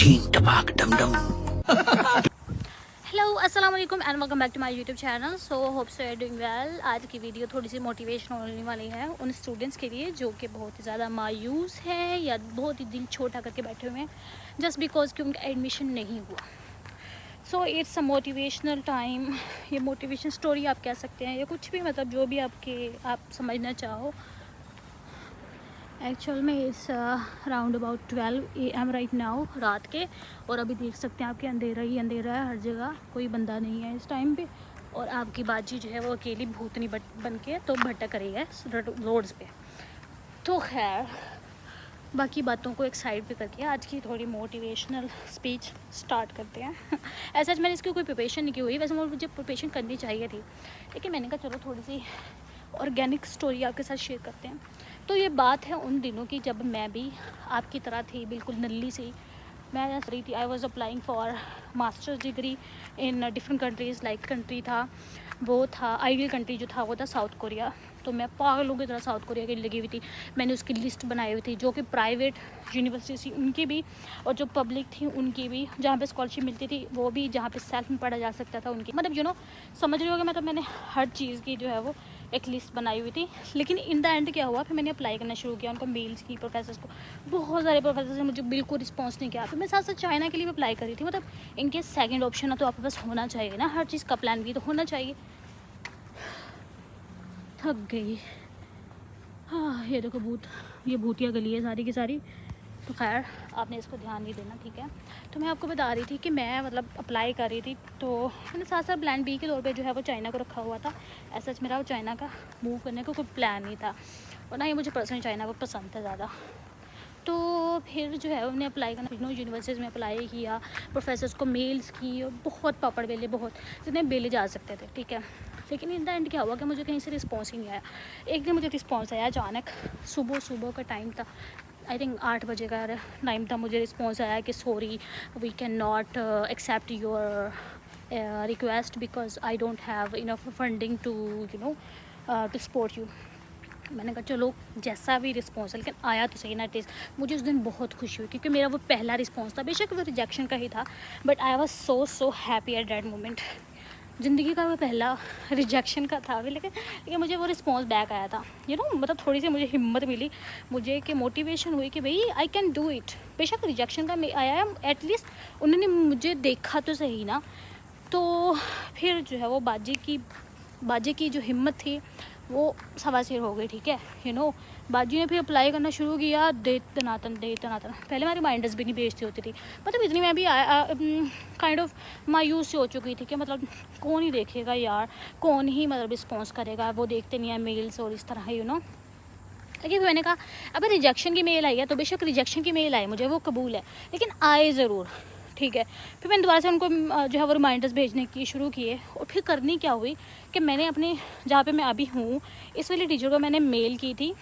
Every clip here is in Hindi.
छीन टपाक डम डम। हेलो अस्सलाम वालेकुम and welcome back to my YouTube channel. So hope so you doing well. आज की वीडियो थोड़ी सी मोटिवेशन होने वाली है उन स्टूडेंट्स के लिए जो कि बहुत ही ज़्यादा मायूस हैं या बहुत ही दिल छोटा करके बैठे हुए हैं जस्ट बिकॉज कि उनका एडमिशन नहीं हुआ। So it's a motivational time. ये मोटिवेशन स्टोरी आप कह सकते हैं या कुछ भी, मतलब जो भी आप समझना चाहो। एक्चुअल में इस round about 12 AM right now, रात के। और अभी देख सकते हैं आपके अंधेरा ही अंधेरा है, हर जगह कोई बंदा नहीं है इस टाइम पे। और आपकी बाजी जो है वो अकेली भूतनी बन के तो भटक रही है रोड्स पे। तो खैर, बाकी बातों को एक साइड पे करके आज की थोड़ी मोटिवेशनल स्पीच स्टार्ट करते हैं। ऐसा मैंने इसकी कोई प्रिपरेशन नहीं की हुई, वैसे मुझे प्रिपरेशन करनी चाहिए थी, लेकिन मैंने कहा चलो थोड़ी सी ऑर्गेनिक स्टोरी आपके साथ शेयर करते हैं। तो ये बात है उन दिनों की जब मैं भी आपकी तरह थी, बिल्कुल नल्ली सी। मैं रही थी, I was applying for masters degree in different countries. Like country था वो था आइडियल कंट्री जो था वो था साउथ कोरिया। तो मैं पागलों की तरह साउथ कोरिया की लगी हुई थी। मैंने उसकी लिस्ट बनाई हुई थी, जो कि प्राइवेट यूनिवर्सिटी थी उनकी भी और जो पब्लिक थी उनकी भी, जहाँ पे स्कॉलरशिप मिलती थी वो भी, जहाँ पे सेल्फ में पढ़ा जा सकता था उनकी, मतलब समझ रहे होगे। मतलब मैंने हर चीज़ की जो है वो एक लिस्ट बनाई हुई थी। लेकिन इन द एंड क्या हुआ, फिर मैंने अप्लाई करना शुरू किया, उनको मेल्स की प्रोफेसर्स को। बहुत सारे प्रोफेसर ने मुझे बिल्कुल रिस्पॉन्स नहीं किया। फिर मैं साथ साथ चाइना के लिए भी अप्लाई करी थी। मतलब इनके सेकंड ऑप्शन है तो आपके पास होना चाहिए ना, हर चीज़ का प्लान भी तो होना चाहिए। थक गई। हाँ, ये देखो ये भूतिया गली है सारी की सारी। तो खैर, आपने इसको ध्यान नहीं देना, ठीक है। तो मैं आपको बता रही थी कि मैं मतलब अप्लाई कर रही थी, तो मैंने साथ साथ प्लान बी के तौर पे जो है वो चाइना को रखा हुआ था। ऐसा मेरा वो चाइना का मूव करने का कोई प्लान नहीं था, और ना ही मुझे पर्सनली चाइना को पसंद था ज़्यादा। तो फिर जो है उन्हें अप्लाई करना, यूनिवर्सिटीज़ में अप्लाई किया, प्रोफेसर्स को मेल्स की, और बहुत पापड़ बेले, बहुत जितने बेले जा सकते थे, ठीक है। लेकिन इन द एंड क्या हुआ कि मुझे कहीं से रिस्पॉन्स ही नहीं आया। एक दिन मुझे रिस्पॉन्स आया अचानक, सुबह का टाइम था, आई थिंक 8 बजे का टाइम था। मुझे रिस्पॉन्स आया कि sorry, we can not accept your request because I don't have enough funding to to support you. मैंने कहा चलो जैसा भी रिस्पॉन्स है, लेकिन आया तो सही ना टेस्ट। मुझे उस दिन बहुत खुशी हुई क्योंकि मेरा वो पहला रिस्पॉन्स था, बेशक वो रिजेक्शन का ही था, but I was so happy at that moment. ज़िंदगी का वो पहला रिजेक्शन का था, लेकिन मुझे वो रिस्पॉन्स बैक आया था, मतलब थोड़ी सी मुझे हिम्मत मिली, मुझे कि मोटिवेशन हुई कि भाई आई कैन डू इट। बेशक रिजेक्शन का आया है, एटलीस्ट उन्होंने मुझे देखा तो सही ना। तो फिर जो है वो बाजी की जो हिम्मत थी वो सवासिर हो गई, ठीक है। बाजी ने फिर अप्लाई करना शुरू किया, दे तनातन। पहले मैं रिमाइंडर्स भी नहीं भेजती होती थी, मतलब इतनी मैं भी काइंड ऑफ मायूस से हो चुकी थी कि मतलब कौन ही देखेगा यार, कौन ही मतलब रिस्पॉन्स करेगा, वो देखते नहीं है मेल्स और इस तरह लेकिन मैंने कहा अबे रिजेक्शन की मेल आई है तो बेशक रिजेक्शन की मेल आई, मुझे वो कबूल है, लेकिन आए ज़रूर, ठीक है। फिर मैंने दोबारा से उनको जो है वो रिमाइंडर्स भेजने की शुरू किए। और फिर करनी क्या हुई कि मैंने अपने जहाँ पे मैं अभी हूँ इस वाली टीचर को मैंने मेल की थी,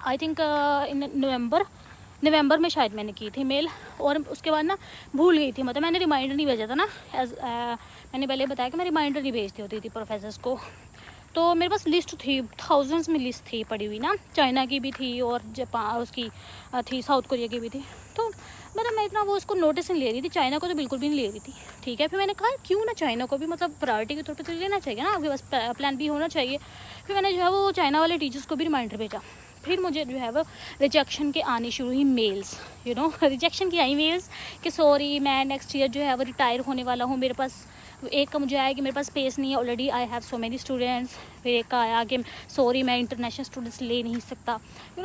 आई थिंक इन नवंबर में शायद मैंने की थी मेल। और उसके बाद ना भूल गई थी, मतलब मैंने रिमाइंडर नहीं भेजा था ना, मैंने पहले बताया कि मैं रिमाइंडर नहीं भेजती होती थी प्रोफेसर्स को। तो मेरे पास लिस्ट थी, थाउजेंड्स में लिस्ट थी पड़ी हुई ना, चाइना की भी थी और जापान उसकी थी, साउथ कोरिया की भी थी। तो मतलब मैं इतना वो उसको नोटिस नहीं ले रही थी, चाइना को तो बिल्कुल भी नहीं ले रही थी, ठीक है। फिर मैंने कहा क्यों ना चाइना को भी मतलब प्रायोरिटी के तौर पे तो लेना चाहिए ना, आपके पास प्लान भी होना चाहिए। फिर मैंने जो है वो चाइना वाले टीचर्स को भी रिमाइंडर भेजा। फिर मुझे जो है वो रिजेक्शन के आने शुरू हुई मेल्स, रिजेक्शन की आई मेल्स कि सॉरी मैं नेक्स्ट ईयर जो है वो रिटायर होने वाला हूँ, मेरे पास एक का मुझे आया कि मेरे पास स्पेस नहीं है, already I have so many students. फिर एक का आया कि सॉरी मैं इंटरनेशनल स्टूडेंट्स ले नहीं सकता,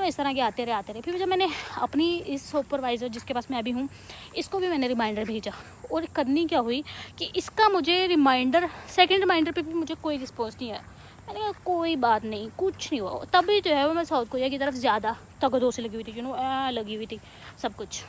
इस तरह के आते रहे। फिर जब मैंने अपनी इस सुपरवाइज़र जिसके पास मैं अभी हूँ इसको भी मैंने रिमाइंडर भेजा, और करनी क्या हुई कि इसका मुझे रिमाइंडर, सेकेंड रिमाइंडर पर भी मुझे कोई रिस्पॉन्स नहीं आया। मैंने कहा कोई बात नहीं, कुछ नहीं हुआ। तभी जो है वो मैं साउथ कोरिया की तरफ ज़्यादा तगड़ों से लगी हुई थी, लगी हुई थी सब कुछ।